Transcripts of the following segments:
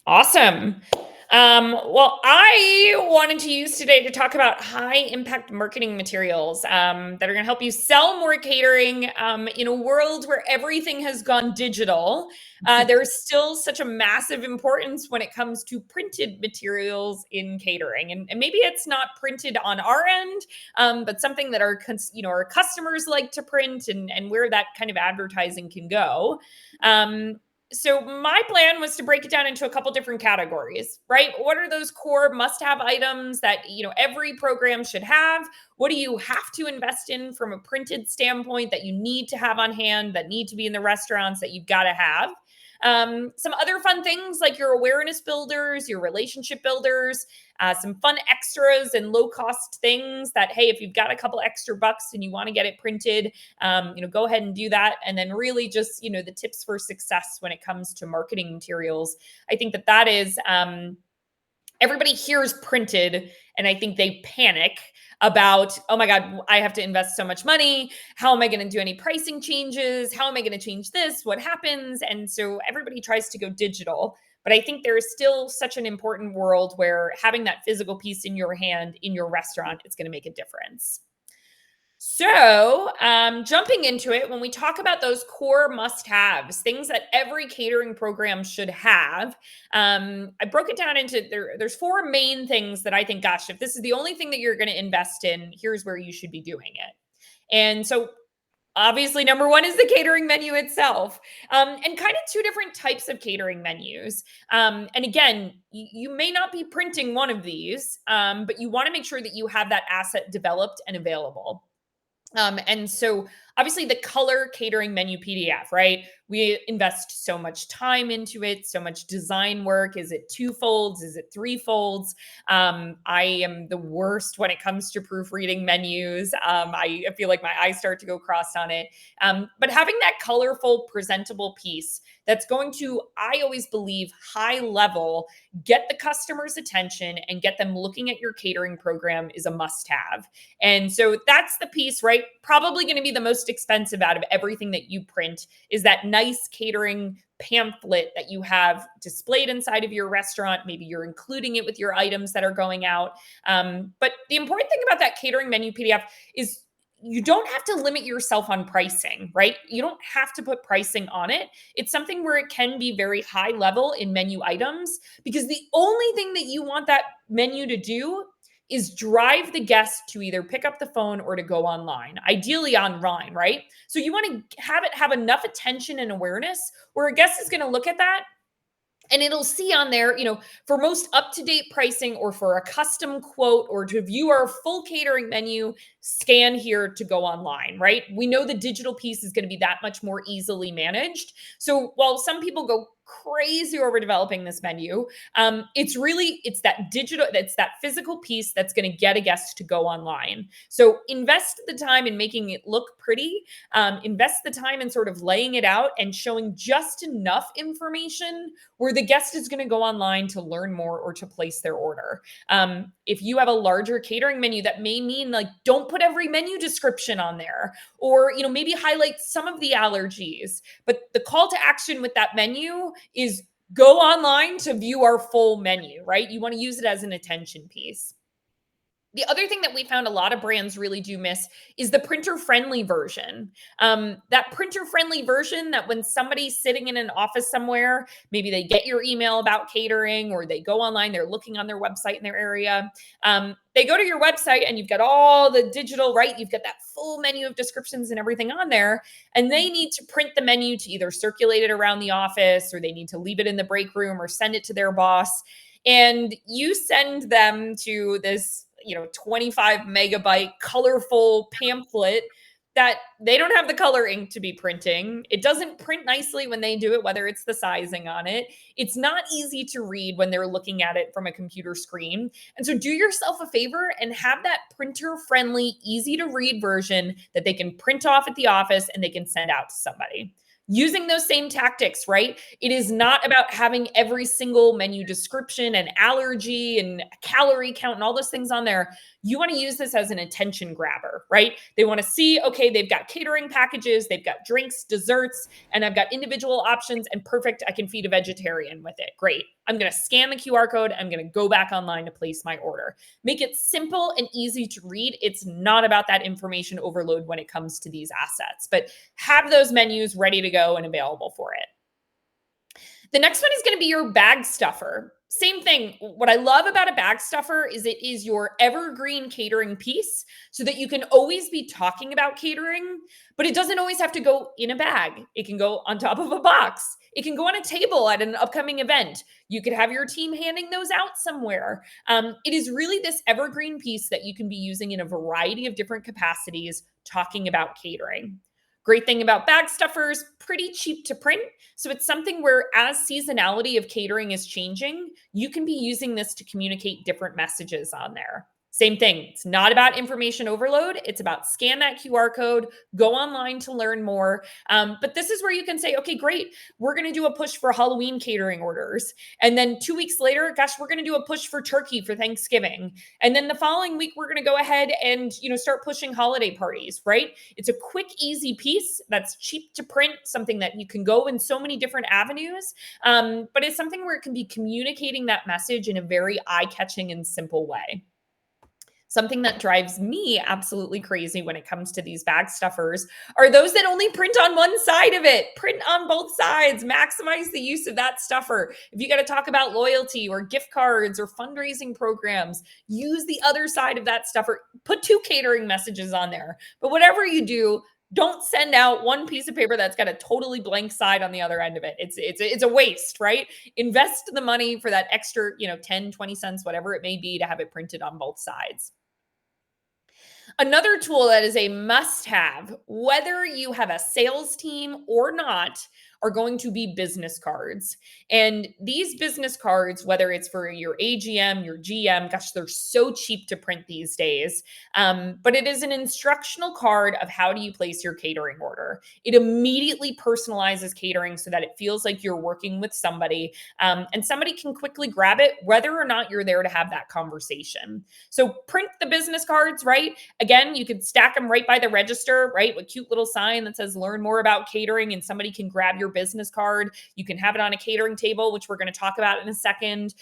Awesome. Well, I wanted to use today to talk about high impact marketing materials that are going to help you sell more catering in a world where everything has gone digital. There's still such a massive importance when it comes to printed materials in catering, and maybe it's not printed on our end, but something that our customers like to print, and where that kind of advertising can go. Um, so my plan was to break it down into a couple different categories, right? What are those core must-have items that every program should have? What do you have to invest in from a printed standpoint that you need to have on hand, that need to be in the restaurants that you've got to have? Some other fun things like your awareness builders, your relationship builders, some fun extras and low cost things that, hey, if you've got a couple extra bucks and you want to get it printed, go ahead and do that. And then really just, the tips for success when it comes to marketing materials. I think that is, everybody hears printed and I think they panic about, oh my God, I have to invest so much money. How am I going to do any pricing changes? How am I going to change this? What happens? And so everybody tries to go digital. But I think there is still such an important world where having that physical piece in your hand in your restaurant is going to make a difference. So, jumping into it, when we talk about those core must-haves, things that every catering program should have, I broke it down into there's four main things that I think, gosh, if this is the only thing that you're going to invest in, here's where you should be doing it. And so, obviously, number one is the catering menu itself, and kind of two different types of catering menus. And again, you may not be printing one of these, but you want to make sure that you have that asset developed and available. And so obviously the color catering menu PDF, right? We invest so much time into it, so much design work. Is it two folds? Is it three folds? I am the worst when it comes to proofreading menus. I feel like my eyes start to go crossed on it. But having that colorful, presentable piece that's going to, I always believe, high level, get the customer's attention and get them looking at your catering program is a must have. And so that's the piece, right? Probably going to be the most expensive out of everything that you print is that nice catering pamphlet that you have displayed inside of your restaurant. Maybe you're including it with your items that are going out. But the important thing about that catering menu PDF is you don't have to limit yourself on pricing, right? You don't have to put pricing on it. It's something where it can be very high level in menu items because the only thing that you want that menu to do is drive the guest to either pick up the phone or to go online, ideally online, right? So you want to have it have enough attention and awareness where a guest is going to look at that and it'll see on there, for most up-to-date pricing or for a custom quote or to view our full catering menu, scan here to go online, right? We know the digital piece is going to be that much more easily managed. So while some people go crazy over developing this menu, it's that digital, it's that physical piece that's going to get a guest to go online. So invest the time in making it look pretty, invest the time in sort of laying it out and showing just enough information where the guest is going to go online to learn more or to place their order. If you have a larger catering menu, that may mean like don't put every menu description on there, or maybe highlight some of the allergies. But the call to action with that menu is go online to view our full menu, right? You want to use it as an attention piece. The other thing that we found a lot of brands really do miss is the printer-friendly version. That printer-friendly version that when somebody's sitting in an office somewhere, maybe they get your email about catering or they go online, they're looking on their website in their area. They go to your website and you've got all the digital, right? You've got that full menu of descriptions and everything on there. And they need to print the menu to either circulate it around the office or they need to leave it in the break room or send it to their boss. And you send them to this 25 megabyte colorful pamphlet that they don't have the color ink to be printing. It doesn't print nicely when they do it, whether it's the sizing on it. It's not easy to read when they're looking at it from a computer screen. And so do yourself a favor and have that printer friendly, easy to read version that they can print off at the office and they can send out to somebody. Using those same tactics, right? It is not about having every single menu description and allergy and calorie count and all those things on there. You want to use this as an attention grabber, right? They want to see, okay, they've got catering packages, they've got drinks, desserts, and I've got individual options, and perfect, I can feed a vegetarian with it. Great. I'm going to scan the QR code. I'm going to go back online to place my order. Make it simple and easy to read. It's not about that information overload when it comes to these assets, but have those menus ready to go and available for it. The next one is going to be your bag stuffer. Same thing. What I love about a bag stuffer is it is your evergreen catering piece so that you can always be talking about catering, but it doesn't always have to go in a bag. It can go on top of a box. It can go on a table at an upcoming event. You could have your team handing those out somewhere. It is really this evergreen piece that you can be using in a variety of different capacities talking about catering. Great thing about bag stuffers, pretty cheap to print. So it's something where as seasonality of catering is changing, you can be using this to communicate different messages on there. Same thing. It's not about information overload. It's about scan that QR code, go online to learn more. But this is where you can say, okay, great. We're going to do a push for Halloween catering orders. And then 2 weeks later, gosh, we're going to do a push for turkey for Thanksgiving. And then the following week, we're going to go ahead and, start pushing holiday parties, right? It's a quick, easy piece that's cheap to print, something that you can go in so many different avenues. But it's something where it can be communicating that message in a very eye-catching and simple way. Something that drives me absolutely crazy when it comes to these bag stuffers are those that only print on one side of it. Print on both sides, maximize the use of that stuffer. If you got to talk about loyalty or gift cards or fundraising programs, use the other side of that stuffer. Put 2 catering messages on there. But whatever you do, don't send out one piece of paper that's got a totally blank side on the other end of it. It's a waste, right? Invest the money for that extra, 10, 20 cents, whatever it may be, to have it printed on both sides. Another tool that is a must-have, whether you have a sales team or not, are going to be business cards. And these business cards, whether it's for your AGM, your GM, gosh, they're so cheap to print these days. But it is an instructional card of how do you place your catering order. It immediately personalizes catering so that it feels like you're working with somebody, and somebody can quickly grab it, whether or not you're there to have that conversation. So print the business cards, right? Again, you could stack them right by the register, right? With a cute little sign that says learn more about catering, and somebody can grab your business card. You can have it on a catering table, which we're going to talk about in a second.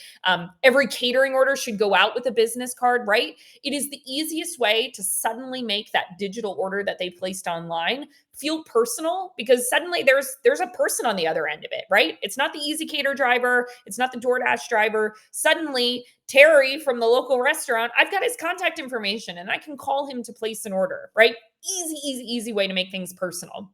Every catering order should go out with a business card, right? It is the easiest way to suddenly make that digital order that they placed online feel personal, because suddenly there's a person on the other end of it, right? It's not the Easy Cater driver. It's not the DoorDash driver. Suddenly, Terry from the local restaurant, I've got his contact information and I can call him to place an order, right? Easy way to make things personal.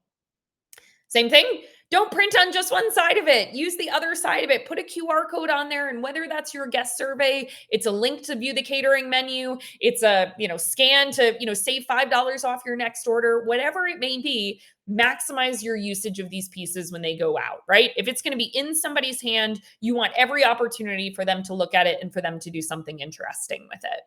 Same thing. Don't print on just one side of it. Use the other side of it. Put a QR code on there, and whether that's your guest survey, it's a link to view the catering menu, it's a scan to save $5 off your next order, whatever it may be. Maximize your usage of these pieces when they go out, right? If it's going to be in somebody's hand, you want every opportunity for them to look at it and for them to do something interesting with it.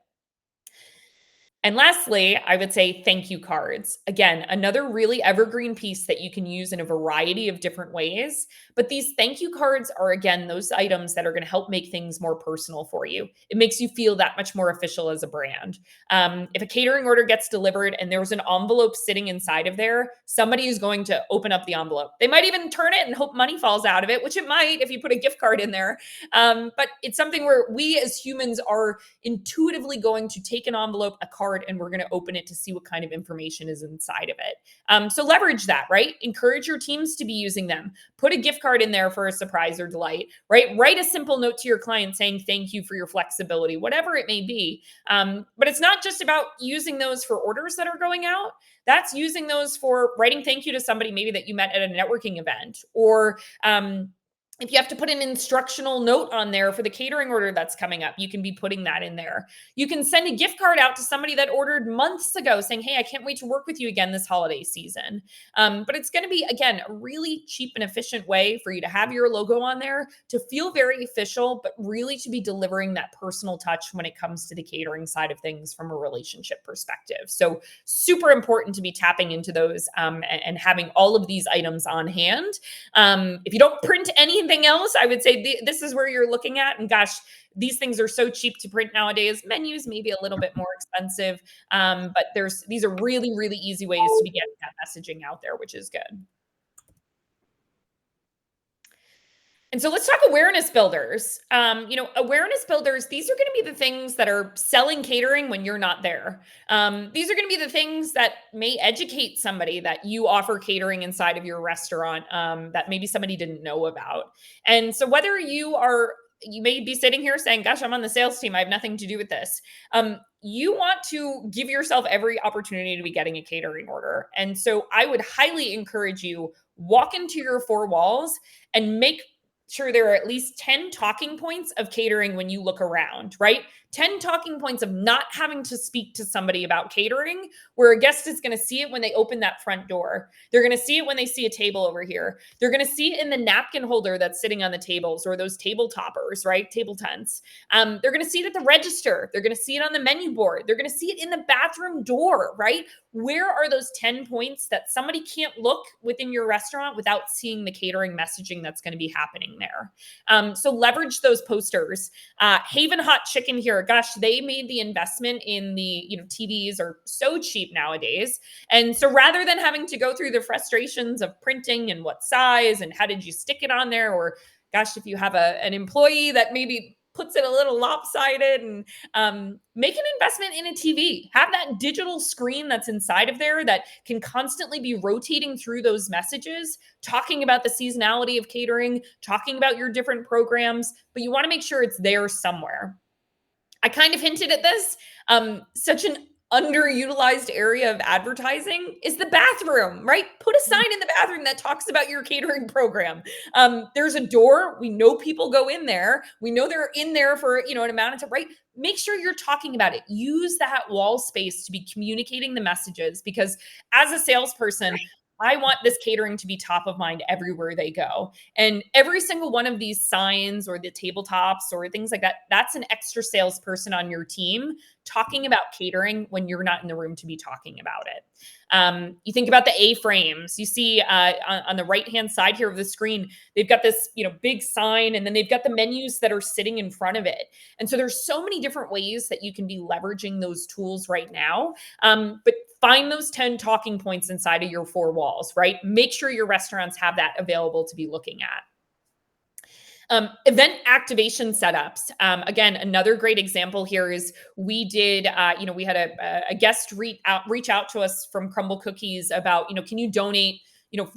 And lastly, I would say thank you cards. Again, another really evergreen piece that you can use in a variety of different ways. But these thank you cards are, again, those items that are going to help make things more personal for you. It makes you feel that much more official as a brand. If a catering order gets delivered and there's an envelope sitting inside of there, somebody is going to open up the envelope. They might even turn it and hope money falls out of it, which it might if you put a gift card in there. But it's something where we as humans are intuitively going to take an envelope, a card, and we're going to open it to see what kind of information is inside of it. So leverage that, right? Encourage your teams to be using them. Put a gift card in there for a surprise or delight, right? Write a simple note to your client saying thank you for your flexibility, whatever it may be. But it's not just about using those for orders that are going out. That's using those for writing thank you to somebody maybe that you met at a networking event, or if you have to put an instructional note on there for the catering order that's coming up, you can be putting that in there. You can send a gift card out to somebody that ordered months ago saying, hey, I can't wait to work with you again this holiday season. But it's going to be, again, a really cheap and efficient way for you to have your logo on there, to feel very official, but really to be delivering that personal touch when it comes to the catering side of things from a relationship perspective. So super important to be tapping into those and having all of these items on hand. If you don't print any of anything else, I would say this is where you're looking at. And gosh, these things are so cheap to print nowadays. Menus may be a little bit more expensive, but these are really, really easy ways to be getting that messaging out there, which is good. And so let's talk awareness builders. Awareness builders, these are going to be the things that are selling catering when you're not there. These are going to be the things that may educate somebody that you offer catering inside of your restaurant that maybe somebody didn't know about. And so whether you may be sitting here saying, gosh, I'm on the sales team, I have nothing to do with this. You want to give yourself every opportunity to be getting a catering order. And so I would highly encourage you, walk into your four walls and make sure there are at least 10 talking points of catering when you look around, right? 10 talking points of not having to speak to somebody about catering, where a guest is going to see it when they open that front door. They're going to see it when they see a table over here. They're going to see it in the napkin holder that's sitting on the tables, or those table toppers, right? Table tents. They're going to see it at the register. They're going to see it on the menu board. They're going to see it in the bathroom door, right? Where are those 10 points that somebody can't look within your restaurant without seeing the catering messaging that's going to be happening there? So leverage those posters. Haven Hot Chicken here, gosh, they made the investment in the, TVs are so cheap nowadays. And so rather than having to go through the frustrations of printing and what size and how did you stick it on there, or gosh, if you have an employee that maybe puts it a little lopsided, and make an investment in a TV. Have that digital screen that's inside of there that can constantly be rotating through those messages, talking about the seasonality of catering, talking about your different programs, but you want to make sure it's there somewhere. I kind of hinted at this. Such an underutilized area of advertising is the bathroom, right? Put a sign in the bathroom that talks about your catering program. There's a door. We know people go in there. We know they're in there for, an amount of time, right? Make sure you're talking about it. Use that wall space to be communicating the messages, because as a salesperson, I want this catering to be top of mind everywhere they go. And every single one of these signs or the tabletops or things like that, that's an extra salesperson on your team talking about catering when you're not in the room to be talking about it. You think about the A-frames. You see on the right-hand side here of the screen, they've got this, big sign, and then they've got the menus that are sitting in front of it. And so there's so many different ways that you can be leveraging those tools right now. But find those 10 talking points inside of your four walls, right? Make sure your restaurants have that available to be looking at. Event activation setups. Again, another great example here is we did, we had a guest reach out to us from Crumble Cookies about, can you donate,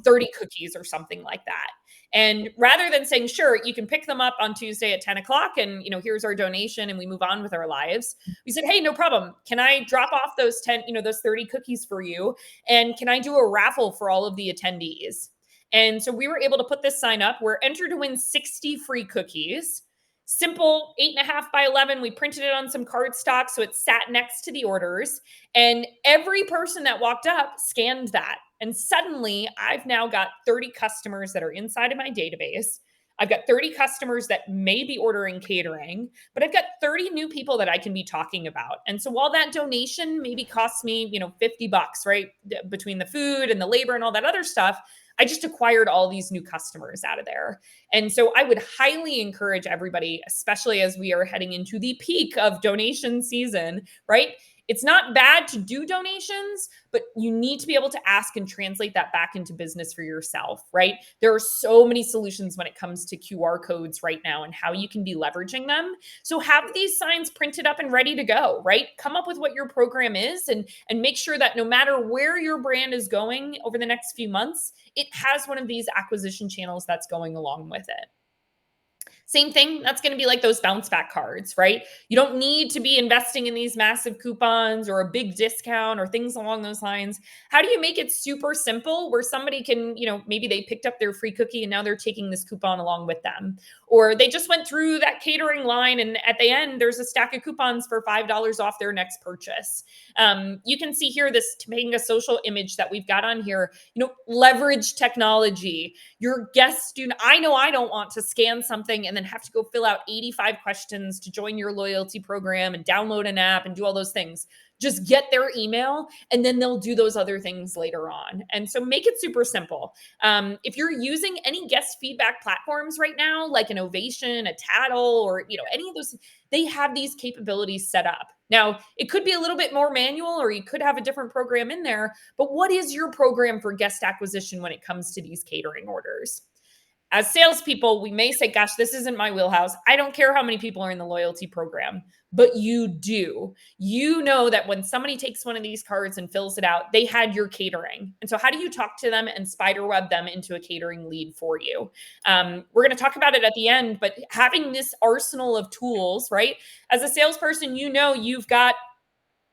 30 cookies or something like that? And rather than saying, sure, you can pick them up on Tuesday at 10 o'clock and, here's our donation and we move on with our lives, we said, hey, no problem. Can I drop off those 30 cookies for you? And can I do a raffle for all of the attendees? And so we were able to put this sign up. We're entered to win 60 free cookies. Simple 8.5 by 11. We printed it on some cardstock so it sat next to the orders. And every person that walked up scanned that. And suddenly I've now got 30 customers that are inside of my database. I've got 30 customers that may be ordering catering, but I've got 30 new people that I can be talking about. And so while that donation maybe costs me, $50, right? Between the food and the labor and all that other stuff, I just acquired all these new customers out of there. And so I would highly encourage everybody, especially as we are heading into the peak of donation season, right? It's not bad to do donations, but you need to be able to ask and translate that back into business for yourself, right? There are so many solutions when it comes to QR codes right now and how you can be leveraging them. So have these signs printed up and ready to go, right? Come up with what your program is and make sure that no matter where your brand is going over the next few months, it has one of these acquisition channels that's going along with it. Same thing, that's going to be like those bounce back cards, right? You don't need to be investing in these massive coupons or a big discount or things along those lines. How do you make it super simple where somebody can, maybe they picked up their free cookie and now they're taking this coupon along with them? Or they just went through that catering line and at the end, there's a stack of coupons for $5 off their next purchase. You can see here this Topanga social image that we've got on here, leverage technology. Your guests I know I don't want to scan something and and then have to go fill out 85 questions to join your loyalty program and download an app and do all those things. Just get their email and then they'll do those other things later on. And so make it super simple. If you're using any guest feedback platforms right now, like an Ovation, a Tattle, or any of those, they have these capabilities set up. Now, it could be a little bit more manual, or you could have a different program in there, but what is your program for guest acquisition when it comes to these catering orders? As salespeople, we may say, gosh, this isn't my wheelhouse. I don't care how many people are in the loyalty program, but you do. You know that when somebody takes one of these cards and fills it out, they had your catering. And so how do you talk to them and spiderweb them into a catering lead for you? We're going to talk about it at the end, but having this arsenal of tools, right? As a salesperson, you've got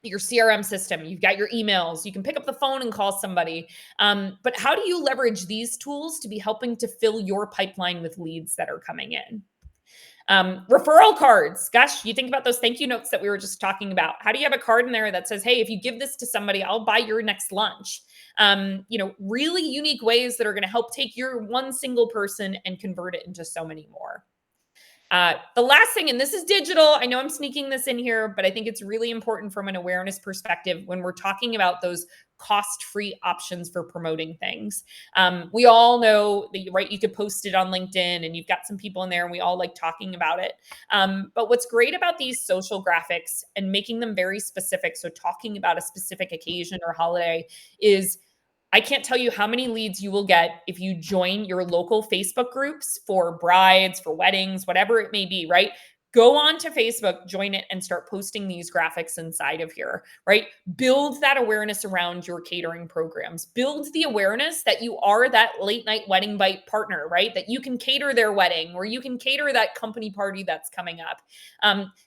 your CRM system, you've got your emails, you can pick up the phone and call somebody. But how do you leverage these tools to be helping to fill your pipeline with leads that are coming in? Referral cards. Gosh, you think about those thank you notes that we were just talking about. How do you have a card in there that says, hey, if you give this to somebody, I'll buy your next lunch? Really unique ways that are going to help take your one single person and convert it into so many more. The last thing, and this is digital, I know I'm sneaking this in here, but I think it's really important from an awareness perspective when we're talking about those cost-free options for promoting things. We all know that, right, you could post it on LinkedIn and you've got some people in there and we all like talking about it. But what's great about these social graphics and making them very specific, so talking about a specific occasion or holiday, is I can't tell you how many leads you will get if you join your local Facebook groups for brides, for weddings, whatever it may be, right? Go on to Facebook, join it, and start posting these graphics inside of here, right? Build that awareness around your catering programs. Build the awareness that you are that late night wedding bite partner, right? That you can cater their wedding or you can cater that company party that's coming up.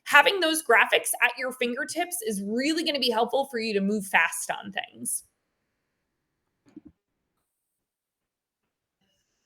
Having those graphics at your fingertips is really going to be helpful for you to move fast on things.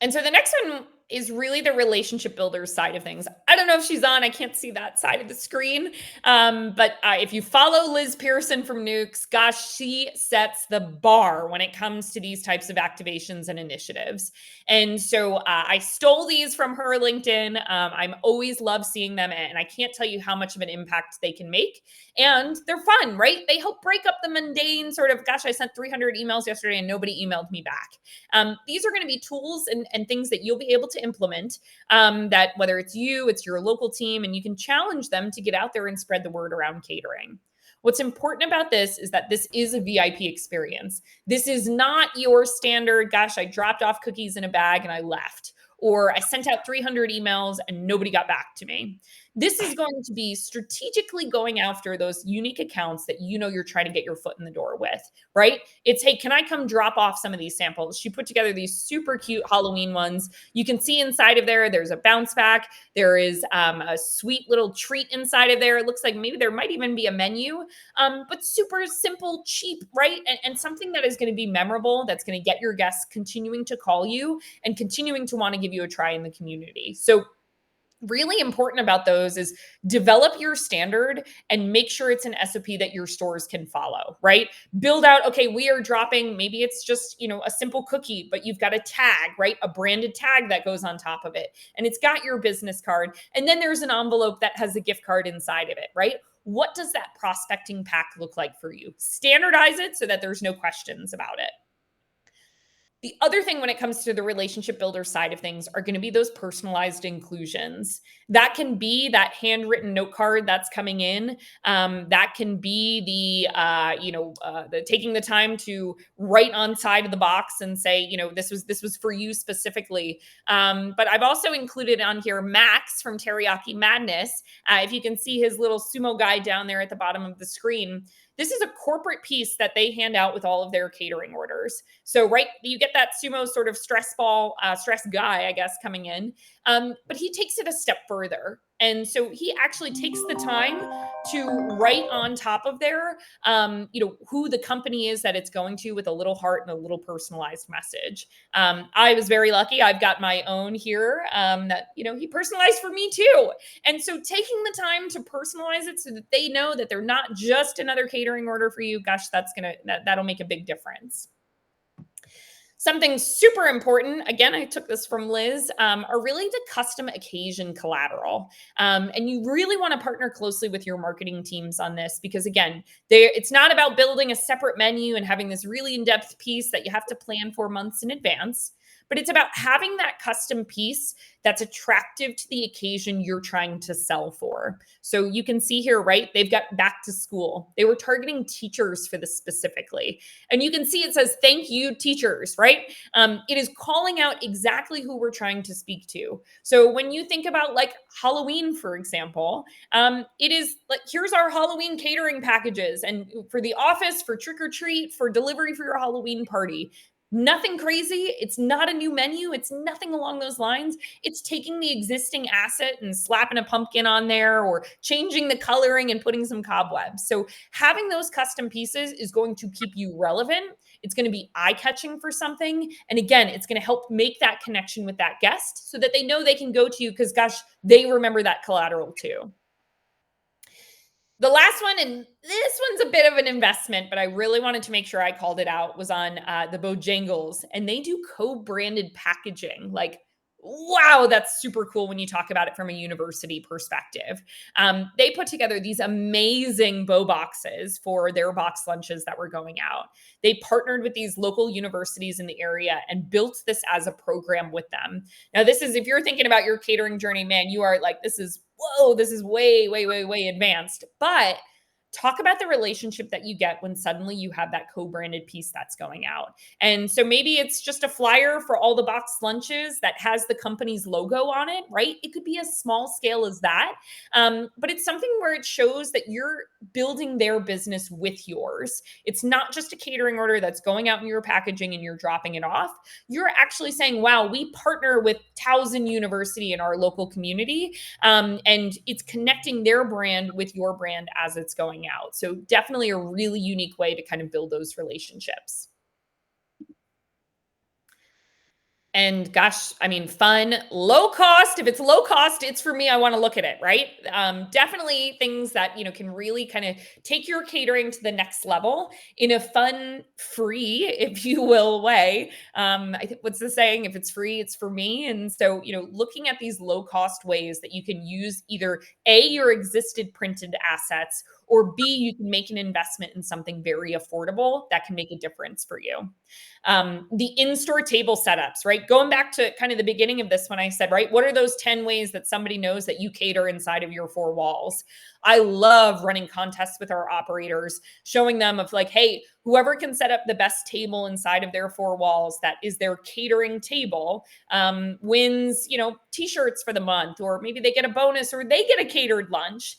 And so the next one is really the relationship builder side of things. I don't know if she's on. I can't see that side of the screen. But if you follow Liz Pearson from Nukes, gosh, she sets the bar when it comes to these types of activations and initiatives. And so I stole these from her LinkedIn. I'm always love seeing them. And I can't tell you how much of an impact they can make. And they're fun, right? They help break up the mundane sort of, gosh, I sent 300 emails yesterday and nobody emailed me back. These are going to be tools and things that you'll be able to implement, that whether it's your local team, and you can challenge them to get out there and spread the word around catering. What's important about this is that this is a VIP experience. This is not your standard, gosh, I dropped off cookies in a bag and I left, or I sent out 300 emails and nobody got back to me. This is going to be strategically going after those unique accounts that you're trying to get your foot in the door with, right? It's, hey, can I come drop off some of these samples? She put together these super cute Halloween ones. You can see inside of there's a bounce back. There is a sweet little treat inside of there. It looks like maybe there might even be a menu, but super simple, cheap, right? And something that is going to be memorable, that's going to get your guests continuing to call you and continuing to want to give you a try in the community. So really important about those is develop your standard and make sure it's an SOP that your stores can follow, right? Build out, okay, we are dropping, maybe it's just, a simple cookie, but you've got a tag, right? A branded tag that goes on top of it. And it's got your business card. And then there's an envelope that has a gift card inside of it, right? What does that prospecting pack look like for you? Standardize it so that there's no questions about it. The other thing when it comes to the relationship builder side of things are going to be those personalized inclusions. That can be that handwritten note card that's coming in. That can be the taking the time to write on side of the box and say, this was for you specifically. But I've also included on here Max from Teriyaki Madness. If you can see his little sumo guy down there at the bottom of the screen. This is a corporate piece that they hand out with all of their catering orders. So, right, you get that sumo sort of stress guy, I guess, coming in. But he takes it a step further. And so he actually takes the time to write on top of there, who the company is that it's going to, with a little heart and a little personalized message. I was very lucky. I've got my own here that, he personalized for me too. And so taking the time to personalize it so that they know that they're not just another catering order for you, gosh, that'll make a big difference. Something super important, again, I took this from Liz, are really the custom occasion collateral. And you really want to partner closely with your marketing teams on this because, again, it's not about building a separate menu and having this really in depth piece that you have to plan for months in advance. But it's about having that custom piece that's attractive to the occasion you're trying to sell for. So you can see here, right? They've got back to school. They were targeting teachers for this specifically. And you can see it says, thank you, teachers, right? It is calling out exactly who we're trying to speak to. So when you think about like Halloween, for example, it is like, here's our Halloween catering packages and for the office, for trick or treat, for delivery for your Halloween party. Nothing crazy. It's not a new menu. It's nothing along those lines. It's taking the existing asset and slapping a pumpkin on there or changing the coloring and putting some cobwebs. So having those custom pieces is going to keep you relevant. It's going to be eye catching for something. And again, it's going to help make that connection with that guest so that they know they can go to you because, gosh, they remember that collateral too. The last one, and this one's a bit of an investment, but I really wanted to make sure I called it out, was on the Bojangles. And they do co-branded packaging. Like, wow, that's super cool when you talk about it from a university perspective. They put together these amazing bow boxes for their box lunches that were going out. They partnered with these local universities in the area and built this as a program with them. Now, this is, if you're thinking about your catering journey, man, you are like, this is, whoa, this is way, way, way, way advanced. But talk about the relationship that you get when suddenly you have that co-branded piece that's going out. And so maybe it's just a flyer for all the box lunches that has the company's logo on it, right? It could be as small scale as that. But it's something where it shows that you're building their business with yours. It's not just a catering order that's going out in your packaging and you're dropping it off. You're actually saying, wow, we partner with Towson University in our local community. And it's connecting their brand with your brand as it's going out. So definitely a really unique way to kind of build those relationships. And gosh, I mean, fun, low cost. If it's low cost, it's for me. I want to look at it, right? Definitely things that can really kind of take your catering to the next level in a fun, free, if you will, way. I think what's the saying? If it's free, it's for me. And so, looking at these low cost ways that you can use either A, your existed printed assets, or B, you can make an investment in something very affordable that can make a difference for you. The in-store table setups, right? Going back to kind of the beginning of this when I said, right, what are those 10 ways that somebody knows that you cater inside of your four walls? I love running contests with our operators, showing them of like, hey, whoever can set up the best table inside of their four walls, that is their catering table, wins, t-shirts for the month, or maybe they get a bonus or they get a catered lunch.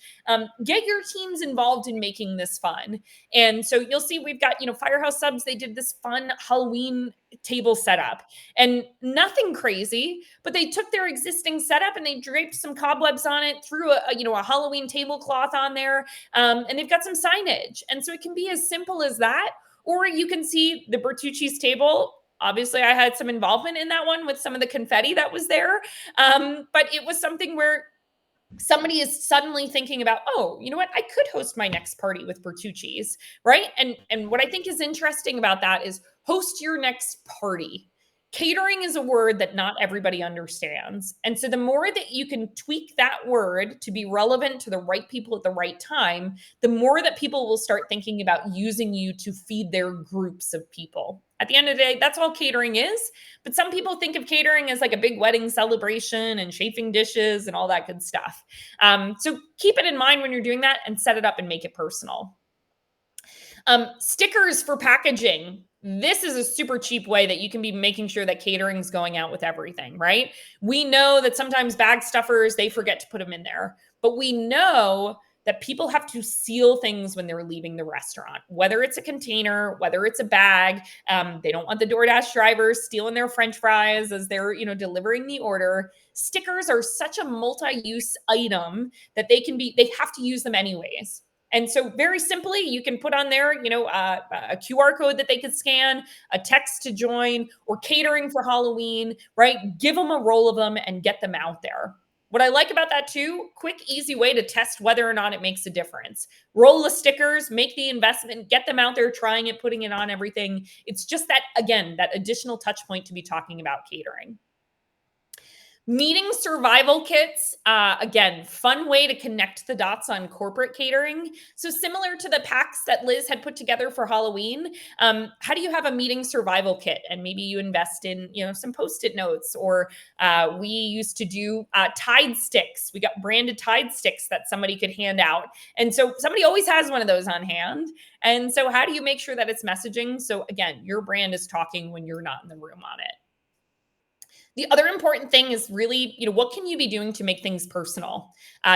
Get your teams involved in making this fun. And so you'll see we've got, Firehouse Subs, they did this fun Halloween table setup and nothing crazy, but they took their existing setup and they draped some cobwebs on it, threw a Halloween tablecloth on there, and they've got some signage. And so it can be as simple as that, or you can see the Bertucci's table. Obviously, I had some involvement in that one with some of the confetti that was there, but it was something where somebody is suddenly thinking about, oh, you know what? I could host my next party with Bertucci's, right? And what I think is interesting about that is host your next party. Catering is a word that not everybody understands. And so the more that you can tweak that word to be relevant to the right people at the right time, the more that people will start thinking about using you to feed their groups of people. At the end of the day, that's all catering is. But some people think of catering as like a big wedding celebration and chafing dishes and all that good stuff. So keep it in mind when you're doing that and set it up and make it personal. Stickers for packaging. This is a super cheap way that you can be making sure that catering's going out with everything, right? We know that sometimes bag stuffers, they forget to put them in there, but we know that people have to seal things when they're leaving the restaurant, whether it's a container, whether it's a bag. They don't want the DoorDash drivers stealing their French fries as they're, delivering the order. Stickers are such a multi-use item that they have to use them anyways. And so very simply, you can put on there, a QR code that they could scan, a text to join, or catering for Halloween, right? Give them a roll of them and get them out there. What I like about that too, quick, easy way to test whether or not it makes a difference. Roll the stickers, make the investment, get them out there, trying it, putting it on everything. It's just that, again, that additional touch point to be talking about catering. Meeting survival kits, again, fun way to connect the dots on corporate catering. So similar to the packs that Liz had put together for Halloween, how do you have a meeting survival kit? And maybe you invest in, some Post-it notes, or we used to do Tide sticks. We got branded Tide sticks that somebody could hand out. And so somebody always has one of those on hand. And so how do you make sure that it's messaging? So again, your brand is talking when you're not in the room on it. The other important thing is really, what can you be doing to make things personal?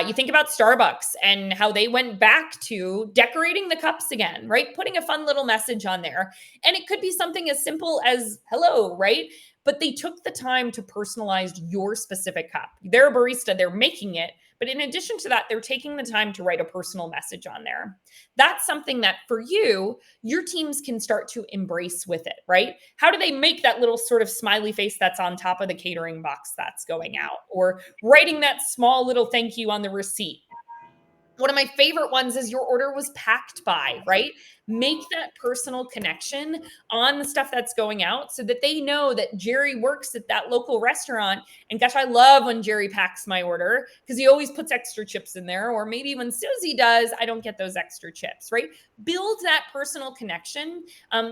You think about Starbucks and how they went back to decorating the cups again, right? Putting a fun little message on there. And it could be something as simple as hello, right? But they took the time to personalize your specific cup. They're a barista, they're making it. But in addition to that, they're taking the time to write a personal message on there. That's something that for you, your teams can start to embrace with it, right? How do they make that little sort of smiley face that's on top of the catering box that's going out, or writing that small little thank you on the receipt? One of my favorite ones is your order was packed by, right? Make that personal connection on the stuff that's going out so that they know that Jerry works at that local restaurant. And gosh, I love when Jerry packs my order because he always puts extra chips in there. Or maybe when Susie does, I don't get those extra chips, right? Build that personal connection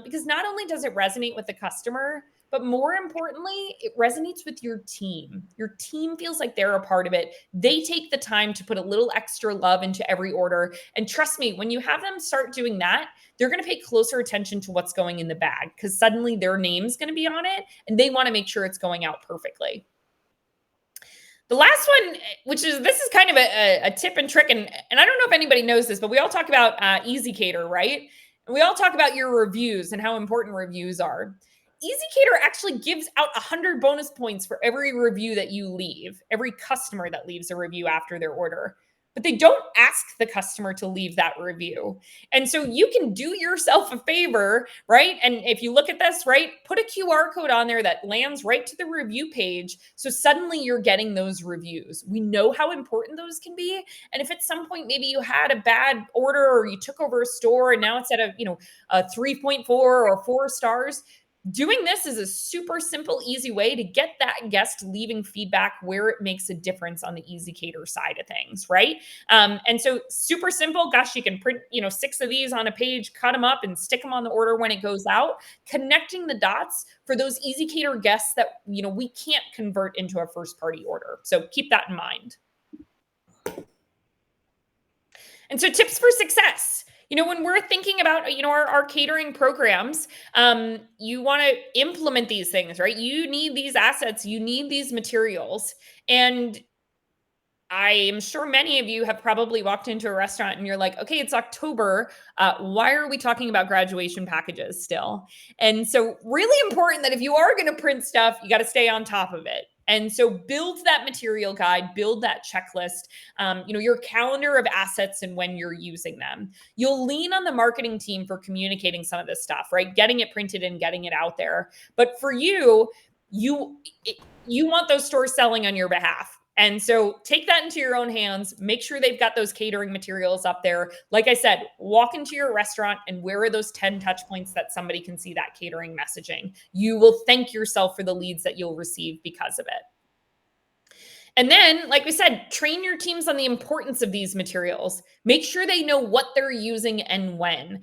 because not only does it resonate with the customer, but more importantly, it resonates with your team. Your team feels like they're a part of it. They take the time to put a little extra love into every order. And trust me, when you have them start doing that, they're going to pay closer attention to what's going in the bag because suddenly their name's going to be on it and they want to make sure it's going out perfectly. The last one, this is kind of a tip and trick, and I don't know if anybody knows this, but we all talk about Easy Cater, right? And we all talk about your reviews and how important reviews are. EasyCater actually gives out 100 bonus points for every review that you leave, every customer that leaves a review after their order. But they don't ask the customer to leave that review. And so you can do yourself a favor, right? And if you look at this, right, put a QR code on there that lands right to the review page. So suddenly you're getting those reviews. We know how important those can be. And if at some point maybe you had a bad order or you took over a store and now it's at a 3.4 or 4 stars, doing this is a super simple, easy way to get that guest leaving feedback where it makes a difference on the Easy Cater side of things, right? And so super simple. Gosh, you can print, 6 of these on a page, cut them up and stick them on the order when it goes out, connecting the dots for those Easy Cater guests that, we can't convert into a first party order. So keep that in mind. And so tips for success. When we're thinking about, our catering programs, you want to implement these things, right? You need these assets, you need these materials. And I am sure many of you have probably walked into a restaurant and you're like, okay, it's October. Why are we talking about graduation packages still? And so really important that if you are going to print stuff, you got to stay on top of it. And so build that material guide, build that checklist, your calendar of assets and when you're using them. You'll lean on the marketing team for communicating some of this stuff, right? Getting it printed and getting it out there. But for you want those stores selling on your behalf. And so take that into your own hands. Make sure they've got those catering materials up there. Like I said, walk into your restaurant and where are those 10 touch points that somebody can see that catering messaging? You will thank yourself for the leads that you'll receive because of it. And then, like we said, train your teams on the importance of these materials. Make sure they know what they're using and when.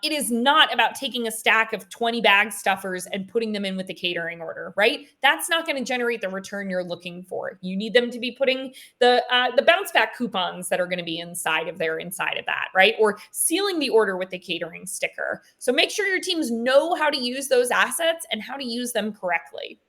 It is not about taking a stack of 20 bag stuffers and putting them in with the catering order, right? That's not going to generate the return you're looking for. You need them to be putting the bounce back coupons that are going to be inside of that, right? Or sealing the order with the catering sticker. So make sure your teams know how to use those assets and how to use them correctly.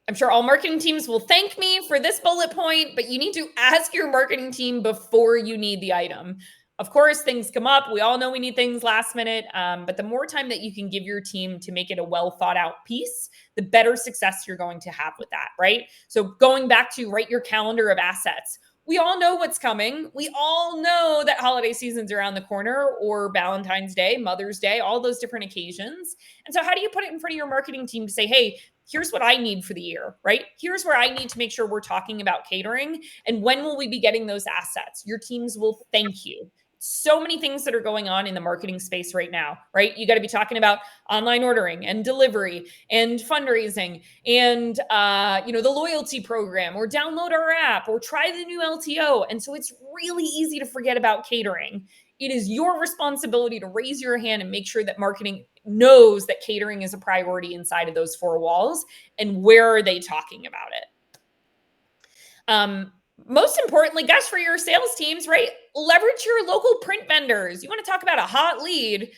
I'm sure all marketing teams will thank me for this bullet point, but you need to ask your marketing team before you need the item. Of course, things come up. We all know we need things last minute, but the more time that you can give your team to make it a well thought out piece, the better success you're going to have with that, right? So going back to write your calendar of assets. We all know what's coming. We all know that holiday season's around the corner, or Valentine's Day, Mother's Day, all those different occasions. And so how do you put it in front of your marketing team to say, hey, here's what I need for the year, right? Here's where I need to make sure we're talking about catering. And when will we be getting those assets? Your teams will thank you. So many things that are going on in the marketing space right now, right? You got to be talking about online ordering and delivery and fundraising and the loyalty program, or download our app, or try the new LTO. And so it's really easy to forget about catering. It is your responsibility to raise your hand and make sure that marketing knows that catering is a priority inside of those four walls, and where are they talking about it. Most importantly, guys, for your sales teams, right? Leverage your local print vendors. You want to talk about a hot lead?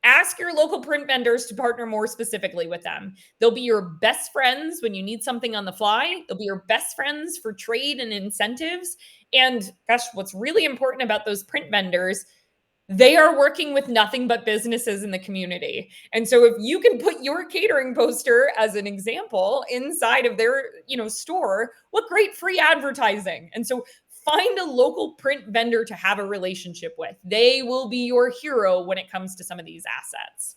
Ask your local print vendors to partner more specifically with them. They'll be your best friends when you need something on the fly. They'll be your best friends for trade and incentives. And gosh, what's really important about those print vendors, they are working with nothing but businesses in the community. And so if you can put your catering poster as an example inside of their, store, what great free advertising. And so find a local print vendor to have a relationship with. They will be your hero when it comes to some of these assets.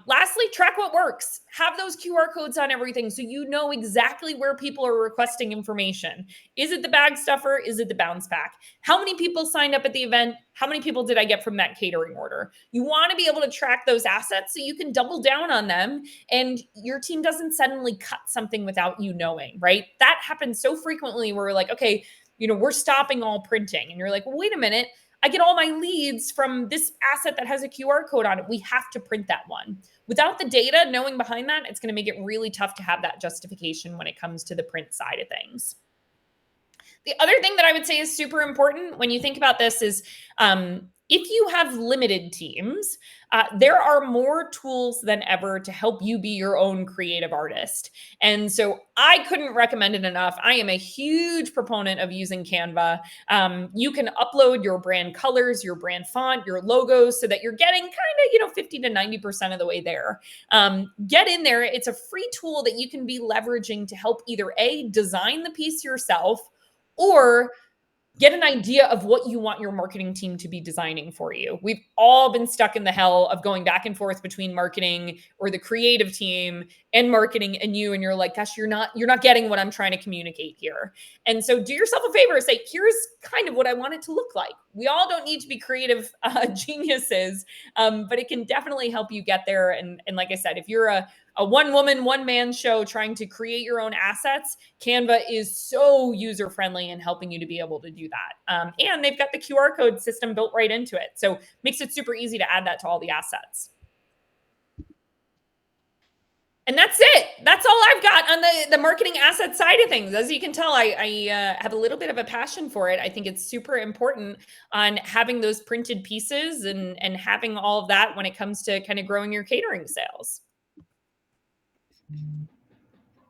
Lastly, track what works. Have those QR codes on everything so you know exactly where people are requesting information. Is it the bag stuffer? Is it the bounce back? How many people signed up at the event? How many people did I get from that catering order? You want to be able to track those assets so you can double down on them and your team doesn't suddenly cut something without you knowing, right? That happens so frequently where we're like, okay, we're stopping all printing. And you're like, well, wait a minute. I get all my leads from this asset that has a QR code on it. We have to print that one. Without the data knowing behind that, it's going to make it really tough to have that justification when it comes to the print side of things. The other thing that I would say is super important when you think about this is if you have limited teams, there are more tools than ever to help you be your own creative artist. And so I couldn't recommend it enough. I am a huge proponent of using Canva. You can upload your brand colors, your brand font, your logos so that you're getting kind of, 50 to 90% of the way there. Get in there. It's a free tool that you can be leveraging to help either A, design the piece yourself, or get an idea of what you want your marketing team to be designing for you. We've all been stuck in the hell of going back and forth between marketing or the creative team and marketing and you, and you're like, gosh, you're not getting what I'm trying to communicate here. And so do yourself a favor, say, here's kind of what I want it to look like. We all don't need to be creative geniuses, but it can definitely help you get there. And like I said, if you're a one-woman, one-man show trying to create your own assets, Canva is so user-friendly in helping you to be able to do that. And they've got the QR code system built right into it. So makes it super easy to add that to all the assets. And that's it. That's all I've got on the marketing asset side of things. As you can tell, I have a little bit of a passion for it. I think it's super important on having those printed pieces and having all of that when it comes to kind of growing your catering sales.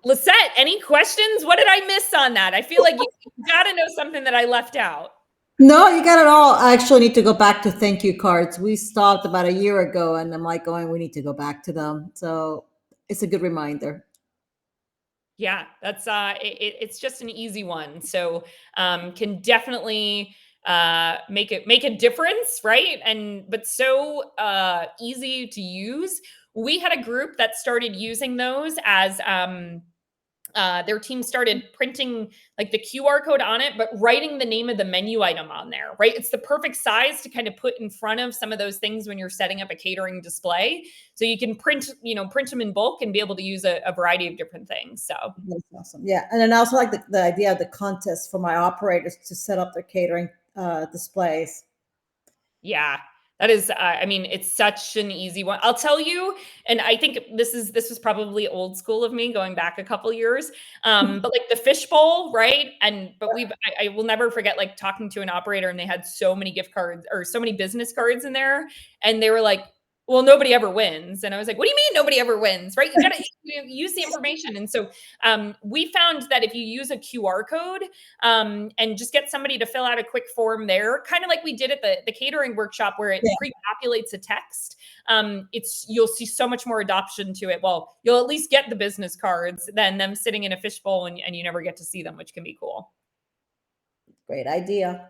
Lisette, any questions? What did I miss on that? I feel like you got to know something that I left out. No, you got it all. I actually need to go back to thank you cards. We stopped about a year ago, and I'm like going, we need to go back to them. So it's a good reminder. Yeah, that's it's just an easy one. So can definitely make a difference, right? But so easy to use. We had a group that started using those as their team started printing like the QR code on it, but writing the name of the menu item on there, right? It's the perfect size to kind of put in front of some of those things when you're setting up a catering display. So you can print them in bulk and be able to use a variety of different things. So that's awesome. Yeah. And then I also like the idea of the contest for my operators to set up their catering displays. Yeah. That is, it's such an easy one. I'll tell you, and I think this was probably old school of me going back a couple years, but like the fishbowl, right? But I will never forget like talking to an operator and they had so many gift cards or so many business cards in there, and they were like, well, nobody ever wins. And I was like, what do you mean nobody ever wins, right? You got to use the information. And so we found that if you use a QR code and just get somebody to fill out a quick form there, kind of like we did at the catering workshop where it pre-populates a text, you'll see so much more adoption to it. Well, you'll at least get the business cards than them sitting in a fishbowl and you never get to see them, which can be cool. Great idea.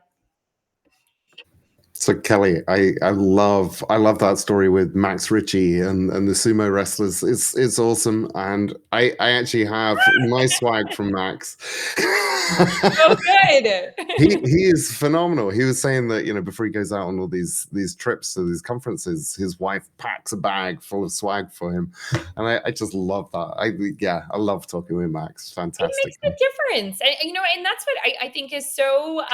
So Kelly, I love that story with Max Ritchie and the sumo wrestlers. It's awesome, and I actually have my swag from Max. Oh, good. He is phenomenal. He was saying that, before he goes out on all these trips to these conferences, his wife packs a bag full of swag for him, and I just love that. I love talking with Max. Fantastic. It makes a difference, and that's what I think is so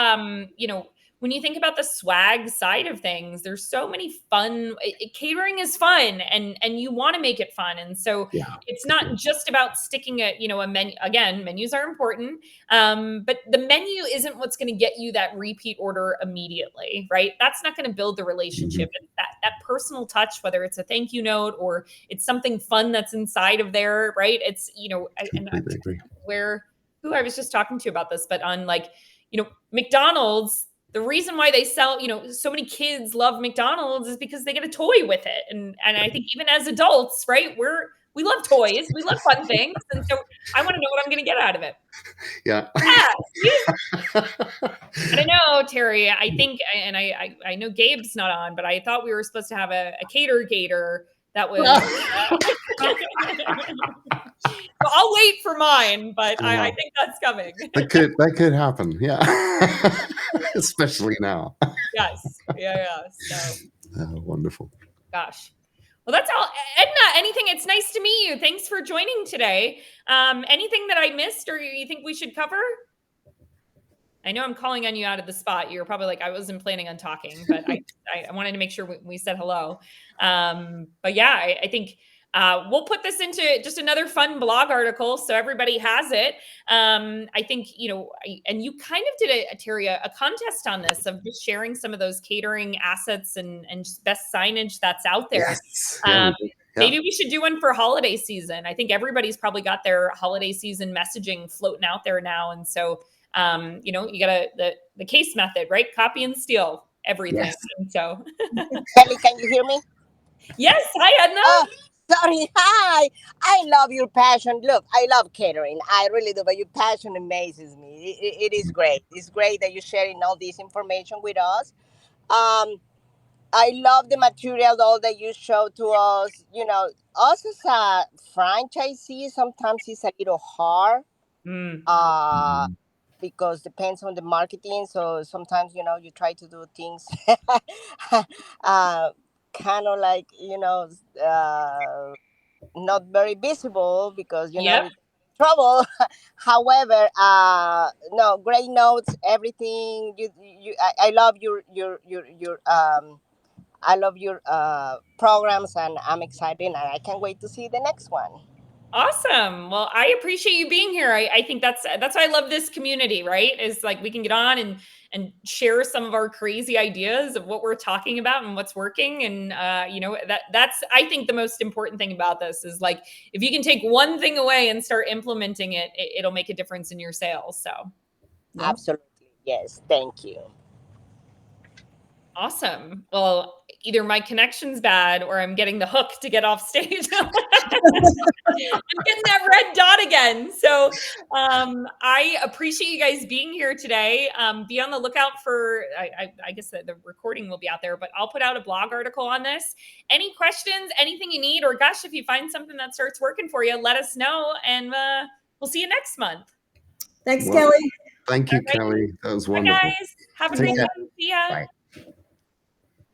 when you think about the swag side of things, there's so many fun. Catering is fun, and you want to make it fun, and so it's not just about sticking a menu. Again, menus are important, but the menu isn't what's going to get you that repeat order immediately, right? That's not going to build the relationship. Mm-hmm. That personal touch, whether it's a thank you note or it's something fun that's inside of there, right? It's who I was just talking to about this, but on McDonald's. The reason why they sell, so many kids love McDonald's is because they get a toy with it. And I think even as adults, right, we love toys, we love fun things. And so I want to know what I'm going to get out of it. Yeah. And I know, Terry, I think, and I know Gabe's not on, but I thought we were supposed to have a cater-gator that was... Well, I'll wait for mine, but I think that's coming. That could happen, yeah. Especially now. Yes, yeah. So wonderful. Gosh, well, that's all. Edna, anything? It's nice to meet you. Thanks for joining today. Anything that I missed, or you think we should cover? I know I'm calling on you out of the spot. You're probably like, I wasn't planning on talking, but I wanted to make sure we said hello. But yeah, I think. We'll put this into just another fun blog article so everybody has it. I think, and you kind of did Terry, a contest on this of just sharing some of those catering assets and just best signage that's out there. Yes. Maybe we should do one for holiday season. I think everybody's probably got their holiday season messaging floating out there now. And so, you got the case method, right? Copy and steal everything. Yes. And so. Kelly, can you hear me? Yes. Hi, Edna. Sorry, hi. I love your passion. Look, I love catering. I really do, but your passion amazes me. It is great. It's great that you're sharing all this information with us. I love the material though that you show to us. Us as a franchisee, sometimes it's a little hard. Because depends on the marketing. So sometimes, you try to do things kind of like, not very visible because, trouble. However, no, great notes, everything. I love your I love your programs, and I'm excited, and I can't wait to see the next one. Awesome. Well, I appreciate you being here. I think that's why I love this community, right? Is like we can get on and share some of our crazy ideas of what we're talking about and what's working. And that's I think the most important thing about this is like if you can take one thing away and start implementing it, it'll make a difference in your sales. So absolutely. Yes. Thank you. Awesome. Well, either my connection's bad or I'm getting the hook to get off stage. I'm getting that red dot again. So I appreciate you guys being here today. Be on the lookout for, I guess the recording will be out there, but I'll put out a blog article on this. Any questions, anything you need, or gosh, if you find something that starts working for you, let us know. And we'll see you next month. Thanks, Kelly. Thank you, Kelly. That was wonderful. Bye, guys. Have a great one. See ya. Bye.